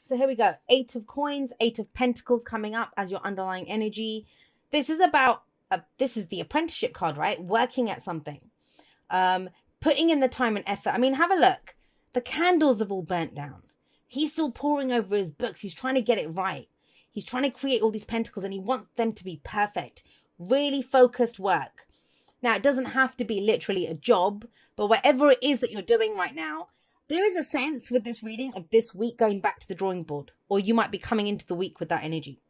So here we go. 8 of Coins, 8 of Pentacles coming up as your underlying energy. This is about, this is the apprenticeship card, right? Working at something. Putting in the time and effort. I mean, have a look. The candles have all burnt down. He's still poring over his books. He's trying to get it right. He's trying to create all these pentacles and he wants them to be perfect. Really focused work. Now, it doesn't have to be literally a job, but whatever it is that you're doing right now, there is a sense with this reading of this week going back to the drawing board, or you might be coming into the week with that energy.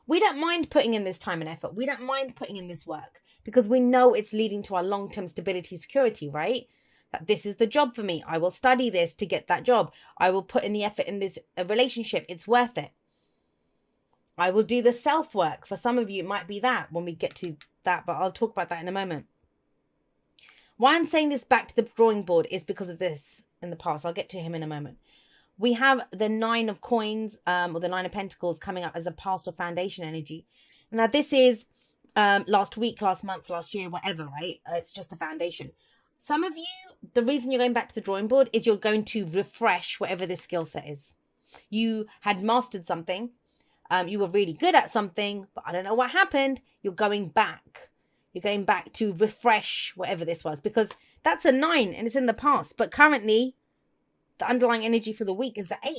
We don't mind putting in this time and effort. We don't mind putting in this work because we know it's leading to our long-term stability, security, right? That this is the job for me. I will study this to get that job. I will put in the effort in this relationship. It's worth it. I will do the self-work. For some of you, it might be that when we get to that, but I'll talk about that in a moment. Why I'm saying this back to the drawing board is because of this in the past. I'll get to him in a moment. We have the 9 of Coins, or the 9 of Pentacles coming up as a past or foundation energy. Now, this is last week, last month, last year, whatever, right? It's just the foundation. Some of you, the reason you're going back to the drawing board is you're going to refresh whatever this skill set is. You had mastered something. You were really good at something, but I don't know what happened. You're going back. You're going back to refresh whatever this was, because that's a 9 and it's in the past. But currently, the underlying energy for the week is the 8.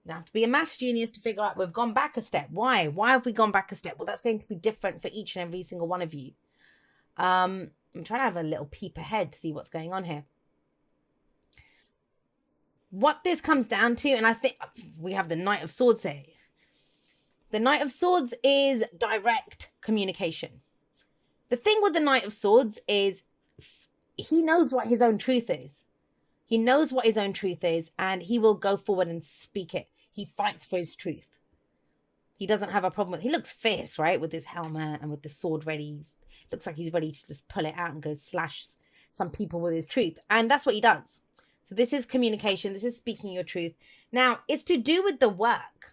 You have to be a maths genius to figure out we've gone back a step. Why? Why have we gone back a step? Well, that's going to be different for each and every single one of you. I'm trying to have a little peep ahead to see what's going on here. What this comes down to, and I think we have the Knight of Swords here. The Knight of Swords is direct communication. The thing with the Knight of Swords is he knows what his own truth is. He knows what his own truth is, and he will go forward and speak it. He fights for his truth. He doesn't have a problem with, he looks fierce, right? With his helmet and with the sword ready. Looks like he's ready to just pull it out and go slash some people with his truth. And that's what he does. So this is communication. This is speaking your truth. Now, it's to do with the work.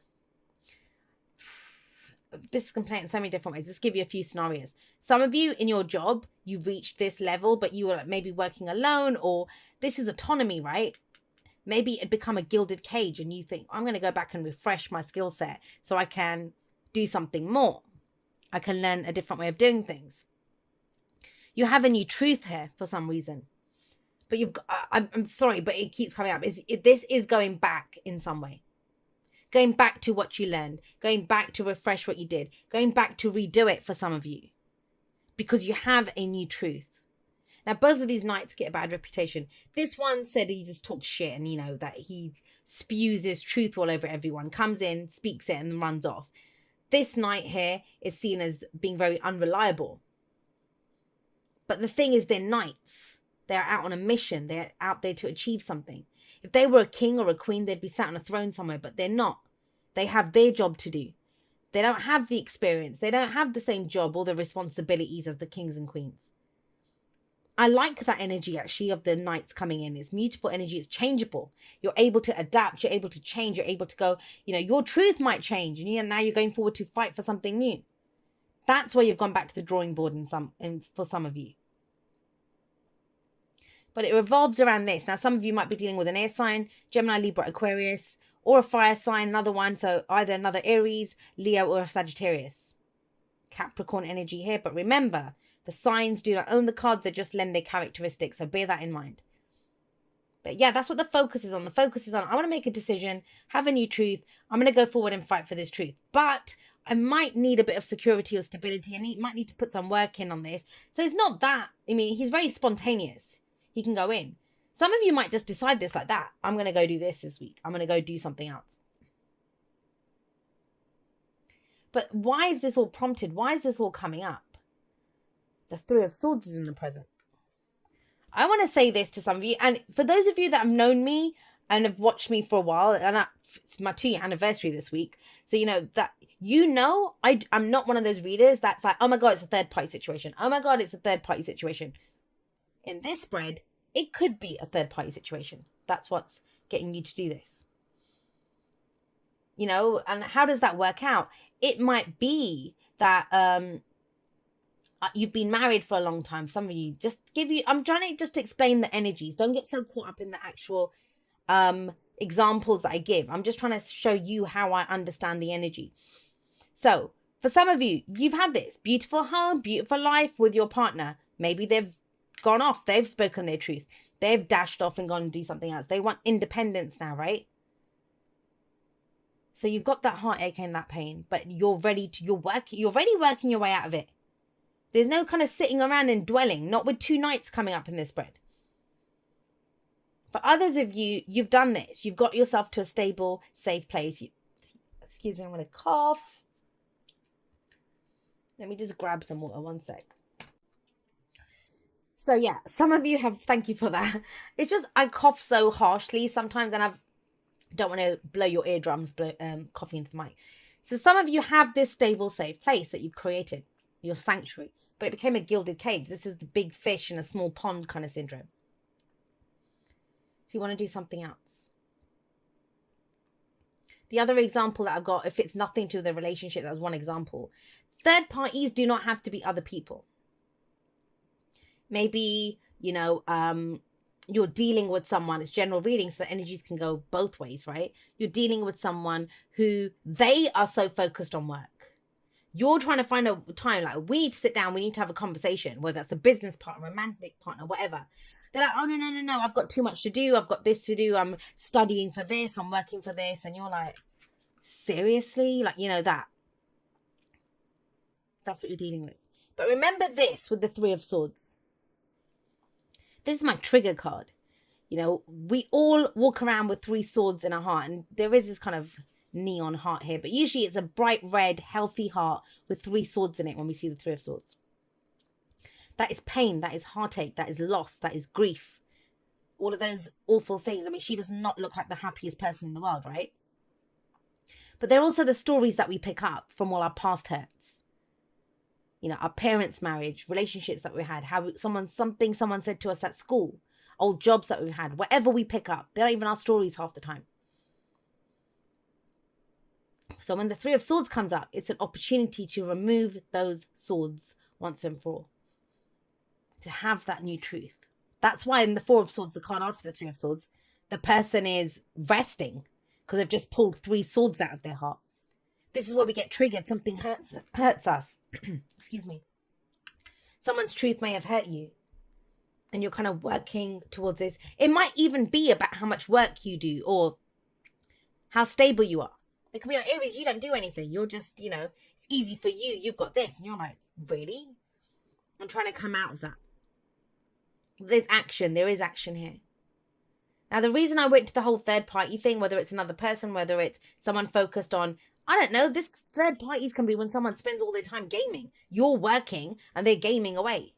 This can play in so many different ways. Let's give you a few scenarios. Some of you in your job, you've reached this level, but you were maybe working alone, or this is autonomy, right? Maybe it become a gilded cage and you think, I'm going to go back and refresh my skill set so I can do something more. I can learn a different way of doing things. You have a new truth here for some reason. But you've got, I'm sorry, but it keeps coming up. This is going back in some way. Going back to what you learned. Going back to refresh what you did. Going back to redo it for some of you. Because you have a new truth. Now, both of these knights get a bad reputation. This one said he just talks shit and, you know, that he spews his truth all over everyone. Comes in, speaks it, and then runs off. This knight here is seen as being very unreliable. But the thing is, they're knights. They're out on a mission. They're out there to achieve something. If they were a king or a queen, they'd be sat on a throne somewhere, but they're not. They have their job to do. They don't have the experience. They don't have the same job or the responsibilities as the kings and queens. I like that energy, actually, of the knights coming in. It's mutable energy. It's changeable. You're able to adapt. You're able to change. You're able to go, you know, your truth might change. And now you're going forward to fight for something new. That's where you've gone back to the drawing board for some of you. But it revolves around this. Now, some of you might be dealing with an air sign, Gemini, Libra, Aquarius, or a fire sign, another one. So either another Aries, Leo, or a Sagittarius. Capricorn energy here. But remember, the signs do not own the cards. They just lend their characteristics. So bear that in mind. But yeah, that's what the focus is on. The focus is on, I want to make a decision, have a new truth. I'm going to go forward and fight for this truth. But I might need a bit of security or stability. And he might need to put some work in on this. So it's not that. I mean, he's very spontaneous. He can go in. Some of you might just decide this like that. I'm going to go do this week. I'm going to go do something else. But why is this all prompted? Why is this all coming up? The Three of Swords is in the present. I want to say this to some of you. And for those of you that have known me and have watched me for a while, and it's my 2-year anniversary this week. So, I'm not one of those readers that's like, oh my God, it's a third party situation. Oh my God, it's a third party situation. In this spread, it could be a third party situation. That's what's getting you to do this. And how does that work out? It might be that you've been married for a long time. Some of you I'm trying to just explain the energies. Don't get so caught up in the actual examples that I give. I'm just trying to show you how I understand the energy. So for some of you, you've had this beautiful home, beautiful life with your partner. Maybe they've gone off. They've spoken their truth. They've dashed off and gone and do something else. They want independence now, right? So you've got that heartache and that pain, but you're already working your way out of it. There's no kind of sitting around and dwelling, not with 2 nights coming up in this spread. For others of you, you've done this. You've got yourself to a stable, safe place. Excuse me, I'm going to cough. Let me just grab some water, one sec. So yeah, some of you have, thank you for that. It's just, I cough so harshly sometimes, and I don't want to blow your eardrums, coughing into the mic. So some of you have this stable, safe place that you've created, your sanctuary, but it became a gilded cage. This is the big fish in a small pond kind of syndrome. So you want to do something else. The other example that I've got, if it's nothing to the relationship, that was one example. Third parties do not have to be other people. Maybe, you're dealing with someone, it's general reading, so the energies can go both ways, right? You're dealing with someone who they are so focused on work. You're trying to find a time, like, we need to sit down, we need to have a conversation, whether that's a business partner, romantic partner, whatever. They're like, oh, no, I've got too much to do. I've got this to do. I'm studying for this. I'm working for this. And you're like, seriously? Like, that. That's what you're dealing with. But remember this with the 3 of Swords. This is my trigger card. We all walk around with 3 swords in our heart. And there is this kind of neon heart here. But usually it's a bright red, healthy heart with 3 swords in it when we see the 3 of Swords. That is pain, that is heartache, that is loss, that is grief. All of those awful things. I mean, she does not look like the happiest person in the world, right? But they're also the stories that we pick up from all our past hurts. Our parents' marriage, relationships that we had, how someone said to us at school, old jobs that we've had, whatever we pick up, they're not even our stories half the time. So when the 3 of Swords comes up, it's an opportunity to remove those swords once and for all. To have that new truth. That's why in the 4 of Swords, the card after the 3 of Swords, the person is resting because they've just pulled 3 swords out of their heart. This is where we get triggered. Something hurts us. Excuse me. Someone's truth may have hurt you, and you're kind of working towards this. It might even be about how much work you do or how stable you are. It could be like, Aries, you don't do anything. You're just, it's easy for you. You've got this. And you're like, really? I'm trying to come out of that. There's action. There is action here. Now, the reason I went to the whole third party thing, whether it's another person, whether it's someone focused on, I don't know, this third parties can be when someone spends all their time gaming. You're working and they're gaming away.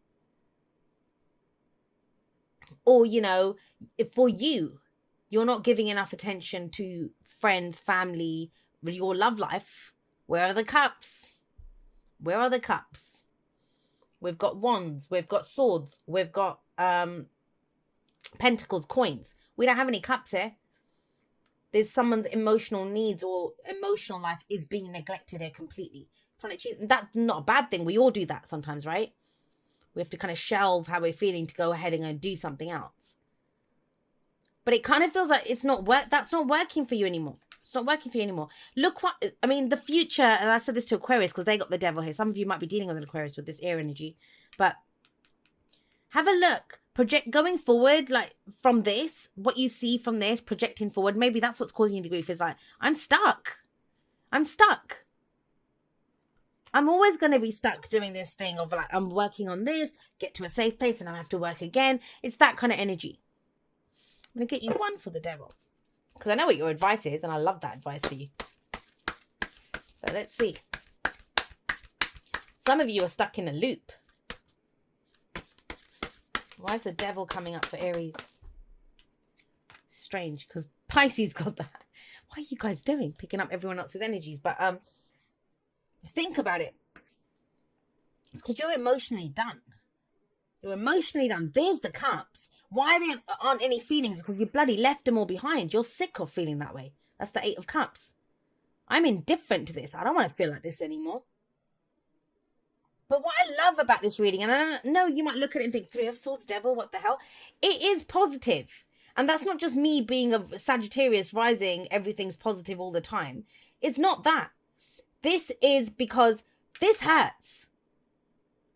Or, if for you, you're not giving enough attention to friends, family, your love life. Where are the cups? Where are the cups? We've got wands, we've got swords, we've got pentacles, coins. We don't have any cups here. There's someone's emotional needs or emotional life is being neglected here completely. Trying to choose. That's not a bad thing. We all do that sometimes, right? We have to kind of shelve how we're feeling to go ahead and go and do something else. But it kind of feels like that's not working for you anymore. It's not working for you anymore. Look the future, and I said this to Aquarius because they got the devil here. Some of you might be dealing with an Aquarius with this air energy. But have a look. Project going forward, like from this, what you see from this, projecting forward. Maybe that's what's causing you the grief is like, I'm stuck. I'm always going to be stuck doing this thing of like, I'm working on this, get to a safe place and I have to work again. It's that kind of energy. I'm going to get you 1 for the devil. Because I know what your advice is, and I love that advice for you. So let's see. Some of you are stuck in a loop. Why is the devil coming up for Aries? Strange, because Pisces got that. What are you guys doing? Picking up everyone else's energies. But think about it. It's because you're emotionally done. You're emotionally done. There's the cups. Why there aren't any feelings? Because you bloody left them all behind. You're sick of feeling that way. That's the 8 of Cups. I'm indifferent to this. I don't want to feel like this anymore. But what I love about this reading, and I don't know, you might look at it and think, 3 of Swords, devil, what the hell? It is positive. And that's not just me being a Sagittarius rising, everything's positive all the time. It's not that. This is because this hurts.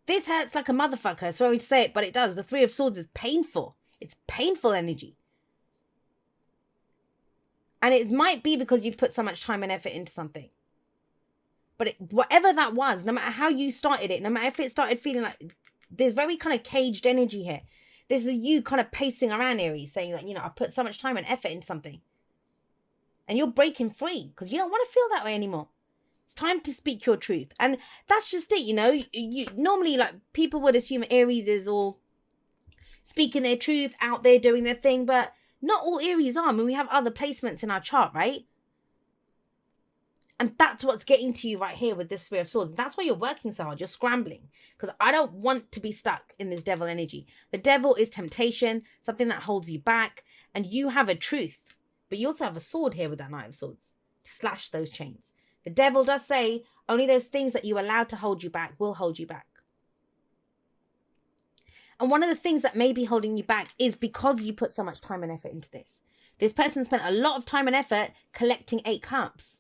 This hurts like a motherfucker. Sorry to say it, but it does. The Three of Swords is painful. It's painful energy. And it might be because you've put so much time and effort into something. But whatever that was, no matter how you started it, no matter if it started feeling like there's very kind of caged energy here. This is you kind of pacing around, Aries, saying that, I put so much time and effort into something. And you're breaking free because you don't want to feel that way anymore. It's time to speak your truth. And that's just it, You normally, like, people would assume Aries is all speaking their truth, out there doing their thing, but not all Aries are. I mean, we have other placements in our chart, right? And that's what's getting to you right here with this Three of Swords. That's why you're working so hard. You're scrambling. Because I don't want to be stuck in this devil energy. The devil is temptation, something that holds you back. And you have a truth. But you also have a sword here with that Knight of Swords to slash those chains. The devil does say only those things that you allow to hold you back will hold you back. And one of the things that may be holding you back is because you put so much time and effort into this. This person spent a lot of time and effort collecting 8 cups.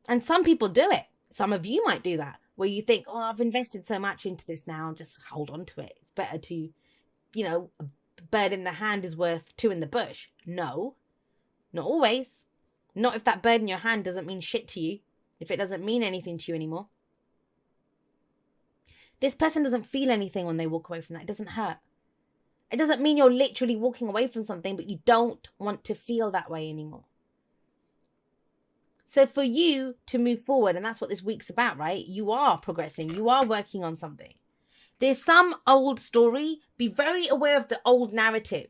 And some people do it. Some of you might do that, where you think, oh, I've invested so much into this now, just hold on to it. It's better to, a bird in the hand is worth 2 in the bush. No, not always. Not if that bird in your hand doesn't mean shit to you, if it doesn't mean anything to you anymore. This person doesn't feel anything when they walk away from that. It doesn't hurt. It doesn't mean you're literally walking away from something, but you don't want to feel that way anymore. So for you to move forward, and that's what this week's about, right? You are progressing. You are working on something. There's some old story. Be very aware of the old narrative.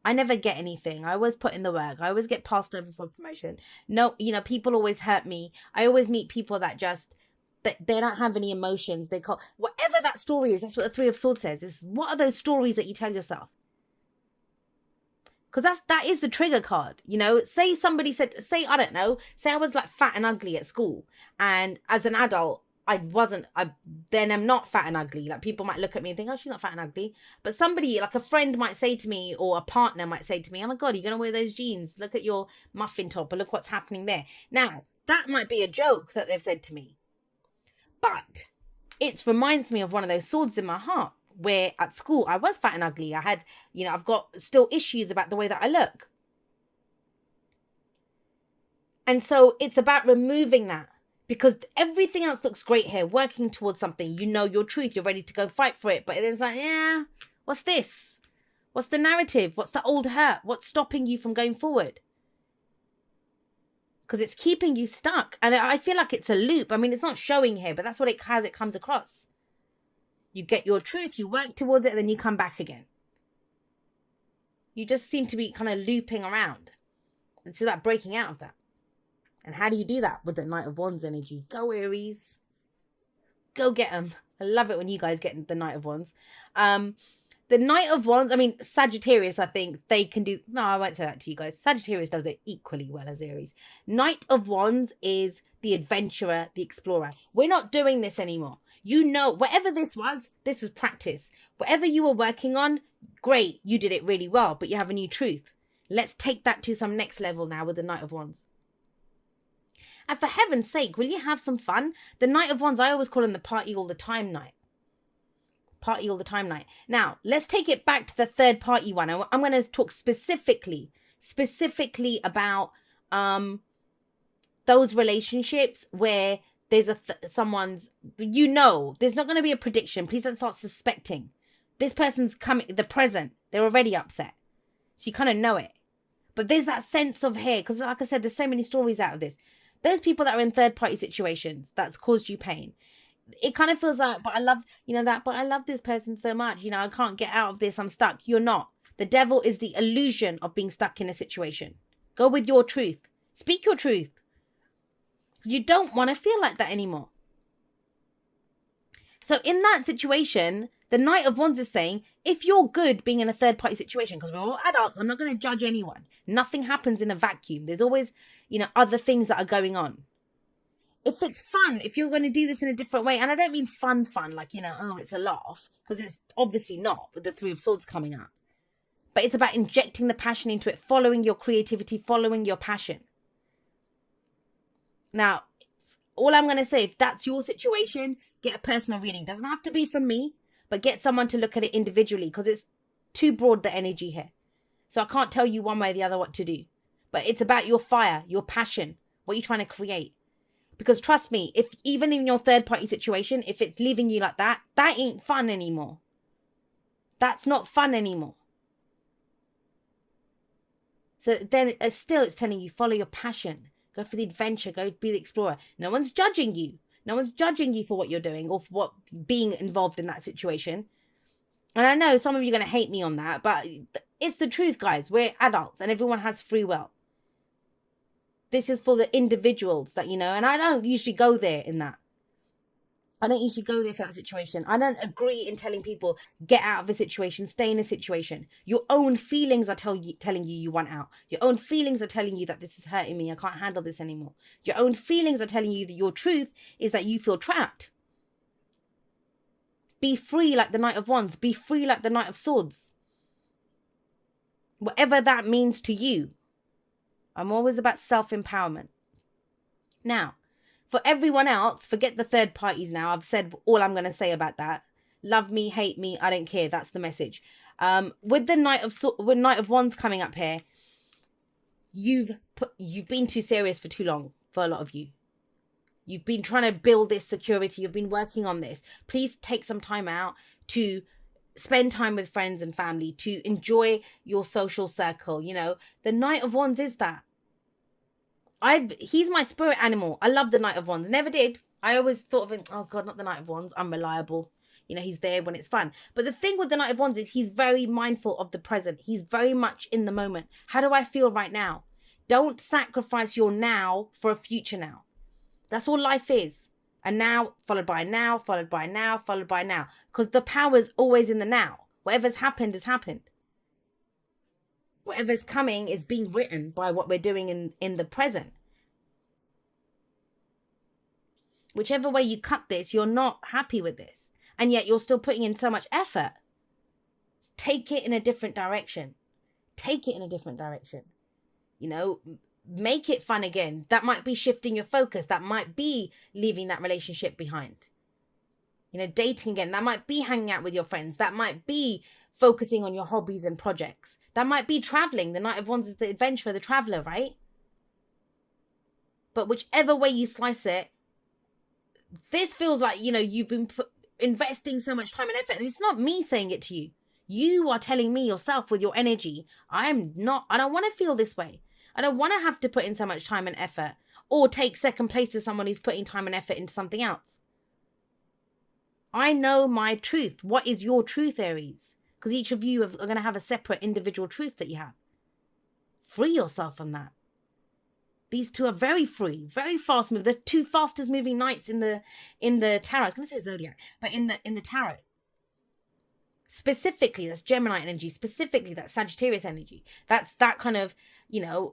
I never get anything. I always put in the work. I always get passed over for promotion. No, people always hurt me. I always meet people that they don't have any emotions. They call whatever that story is. That's what the Three of Swords says. Is what are those stories that you tell yourself? Because that is the trigger card, Say somebody said, I don't know, say I was like fat and ugly at school. And as an adult, then I'm not fat and ugly. Like, people might look at me and think, oh, she's not fat and ugly. But somebody, like a friend might say to me, or a partner might say to me, oh my God, you're going to wear those jeans. Look at your muffin top, or look what's happening there. Now, that might be a joke that they've said to me. But it reminds me of one of those swords in my heart. Where at school I was fat and ugly. I had, I've got still issues about the way that I look. And so it's about removing that, because everything else looks great here, working towards something. You know your truth. You're ready to go fight for it. But it's like, yeah, what's this? What's the narrative? What's the old hurt? What's stopping you from going forward? Because it's keeping you stuck. And I feel like it's a loop. I mean, it's not showing here, but that's what it comes across. You get your truth, you work towards it, and then you come back again. You just seem to be kind of looping around. It's about breaking out of that. And how do you do that? With the Knight of Wands energy. Go, Aries. Go get them. I love it when you guys get the Knight of Wands. The Knight of Wands, I mean, Sagittarius, I think they can do... No, I won't say that to you guys. Sagittarius does it equally well as Aries. Knight of Wands is the adventurer, the explorer. We're not doing this anymore. Whatever this was practice. Whatever you were working on, great, you did it really well, but you have a new truth. Let's take that to some next level now with the Knight of Wands. And for heaven's sake, will you have some fun? The Knight of Wands, I always call him the party all the time knight. Party all the time knight. Now, let's take it back to the third party one. I'm going to talk specifically about those relationships where there's someone's, there's not going to be a prediction. Please don't start suspecting. This person's coming, the present, they're already upset. So you kind of know it. But there's that sense of here, because like I said, there's so many stories out of this. Those people that are in third party situations, that's caused you pain. It kind of feels like, but I love, but I love this person so much. I can't get out of this. I'm stuck. You're not. The devil is the illusion of being stuck in a situation. Go with your truth. Speak your truth. You don't want to feel like that anymore. So in that situation, the Knight of Wands is saying, if you're good being in a third party situation, because we're all adults, I'm not going to judge anyone. Nothing happens in a vacuum. There's always, other things that are going on. If it's fun, if you're going to do this in a different way, and I don't mean fun, like, oh, it's a laugh, because it's obviously not with the Three of Swords coming up. But it's about injecting the passion into it, following your creativity, following your passion. Now, all I'm going to say, if that's your situation, get a personal reading. Doesn't have to be from me, but get someone to look at it individually, because it's too broad, the energy here. So I can't tell you one way or the other what to do. But it's about your fire, your passion, what you're trying to create. Because trust me, if even in your third party situation, if it's leaving you like that, that ain't fun anymore. That's not fun anymore. So then still it's telling you, follow your passion. Go for the adventure. Go be the explorer. No one's judging you. No one's judging you for what you're doing or for what being involved in that situation. And I know some of you are going to hate me on that, but it's the truth, guys. We're adults and everyone has free will. This is for the individuals that, and I don't usually go there in that. I don't usually go there for that situation. I don't agree in telling people, get out of a situation, stay in a situation. Your own feelings are telling you you want out. Your own feelings are telling you that this is hurting me. I can't handle this anymore. Your own feelings are telling you that your truth is that you feel trapped. Be free like the Knight of Wands. Be free like the Knight of Swords. Whatever that means to you. I'm always about self-empowerment. Now, for everyone else, forget the third parties now. I've said all I'm going to say about that. Love me, hate me, I don't care. That's the message. With the Knight of Wands coming up here, you've been too serious for too long for a lot of you. You've been trying to build this security. You've been working on this. Please take some time out to spend time with friends and family, to enjoy your social circle. The Knight of Wands is that. He's my spirit animal. I love the Knight of Wands. Never did. I always thought of him, oh God, not the Knight of Wands. Unreliable. He's there when it's fun. But the thing with the Knight of Wands is he's very mindful of the present. He's very much in the moment. How do I feel right now? Don't sacrifice your now for a future now. That's all life is. A now, followed by a now, followed by a now, followed by a now. Because the power is always in the now. Whatever's happened has happened. Whatever's coming is being written by what we're doing in the present. Whichever way you cut this, you're not happy with this. And yet you're still putting in so much effort. Take it in a different direction. Take it in a different direction. Make it fun again. That might be shifting your focus. That might be leaving that relationship behind. Dating again. That might be hanging out with your friends. That might be focusing on your hobbies and projects. That might be traveling. The Knight of Wands is the adventurer, the traveler, right? But whichever way you slice it, this feels like, you've been investing so much time and effort. And it's not me saying it to you. You are telling me yourself with your energy, I don't want to feel this way. I don't want to have to put in so much time and effort or take second place to someone who's putting time and effort into something else. I know my truth. What is your truth, Aries? Because each of you are going to have a separate individual truth that you have. Free yourself from that. These two are very free, very fast moving. They're two fastest moving knights in the tarot. I was going to say zodiac, but in the tarot. Specifically, that's Gemini energy. Specifically, that's Sagittarius energy. That's that kind of,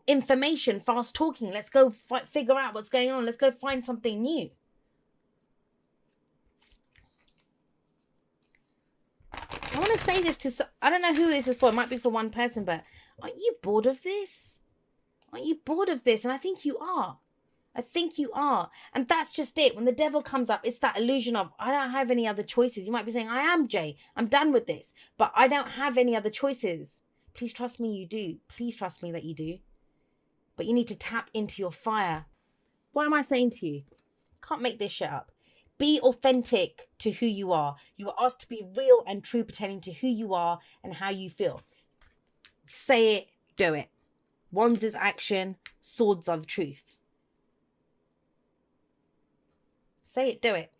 information, fast talking. Let's go figure out what's going on. Let's go find something new. I want to say this to, I don't know who this is for. It might be for one person, but aren't you bored of this? Aren't you bored of this? And I think you are. I think you are. And that's just it. When the devil comes up, it's that illusion of, I don't have any other choices. You might be saying, I am Jay. I'm done with this. But I don't have any other choices. Please trust me you do. Please trust me that you do. But you need to tap into your fire. What am I saying to you? Can't make this shit up. Be authentic to who you are. You are asked to be real and true, pertaining to who you are and how you feel. Say it, do it. Wands is action, swords are the truth. Say it, do it.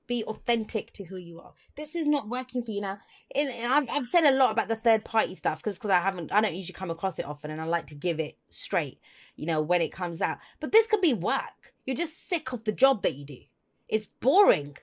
Be authentic to who you are. This is not working for you now. I've said a lot about the third party stuff because I don't usually come across it often, and I like to give it straight, when it comes out. But this could be work. You're just sick of the job that you do. It's boring.